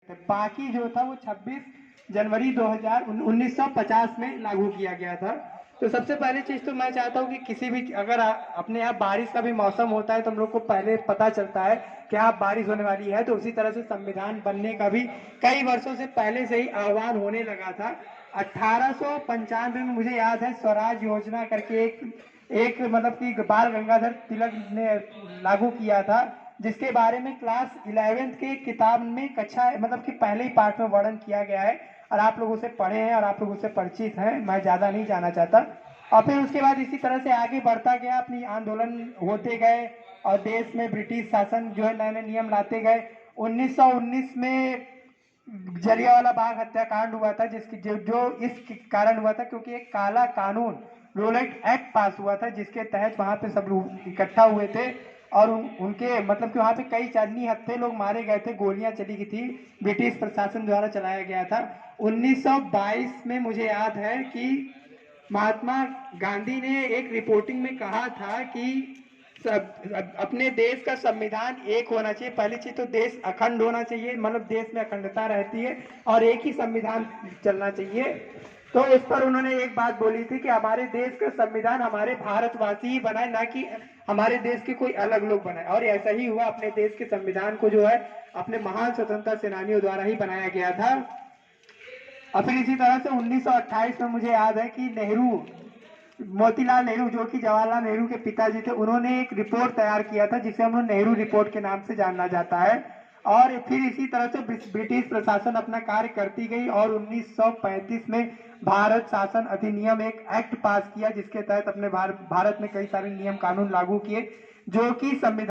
थे। बाकी जो था वो 26 जनवरी 1950 में लागू किया गया था। तो सबसे पहली चीज तो मैं चाहता हूँ कि किसी भी अगर अपने यहाँ बारिश का भी मौसम होता है तो हम लोग को पहले पता चलता है कि यहाँ बारिश होने वाली है, तो उसी तरह से संविधान बनने का भी कई वर्षों से पहले से ही आह्वान होने लगा था। 1895 में मुझे याद है स्वराज योजना करके एक मतलब कि बाल गंगाधर तिलक ने लागू किया था, जिसके बारे में क्लास 11th के किताब में कक्षा मतलब कि पहले ही पाठ में वर्णन किया गया है और आप लोगों से पढ़े हैं और आप लोगों से परिचित हैं, मैं ज़्यादा नहीं जाना चाहता। और फिर उसके बाद इसी तरह से आगे बढ़ता गया, अपनी आंदोलन होते गए और देश में ब्रिटिश शासन जो है नए नए नियम लाते गए। 1919 में जलियांवाला बाग हत्याकांड हुआ था, जिसकी जो इस कारण हुआ था क्योंकि एक काला कानून रोलेट एक्ट पास हुआ था, जिसके तहत वहां पे सब लोग इकट्ठा हुए थे और उनके मतलब कि वहां पे कई चांदनी हत्थे लोग मारे गए थे, गोलियां चली गई थी, ब्रिटिश प्रशासन द्वारा चलाया गया था। 1922 में मुझे याद है कि महात्मा गांधी ने एक रिपोर्टिंग में कहा था कि अपने देश का संविधान एक होना चाहिए। पहली चीज तो देश अखंड होना चाहिए, मतलब देश में अखंडता रहती है और एक ही संविधान चलना चाहिए। तो इस पर उन्होंने एक बात बोली थी कि हमारे देश का संविधान हमारे भारतवासी ही बनाए, ना कि हमारे देश के कोई अलग लोग बनाए। और ऐसा ही हुआ, अपने देश के संविधान को जो है अपने महान स्वतंत्रता सेनानियों द्वारा ही बनाया गया था। और फिर इसी तरह से 1928 में मुझे याद है कि मोतीलाल नेहरू जो कि जवाहरलाल नेहरू के पिताजी थे, उन्होंने एक रिपोर्ट तैयार किया था जिसे हम लोग नेहरू रिपोर्ट के नाम से जाना जाता है। और फिर इसी तरह से ब्रिटिश प्रशासन अपना कार्य करती गई और 1935 में भारत शासन अधिनियम एक एक्ट पास किया, जिसके तहत अपने भारत में कई सारे नियम कानून लागू किए जो कि संविधान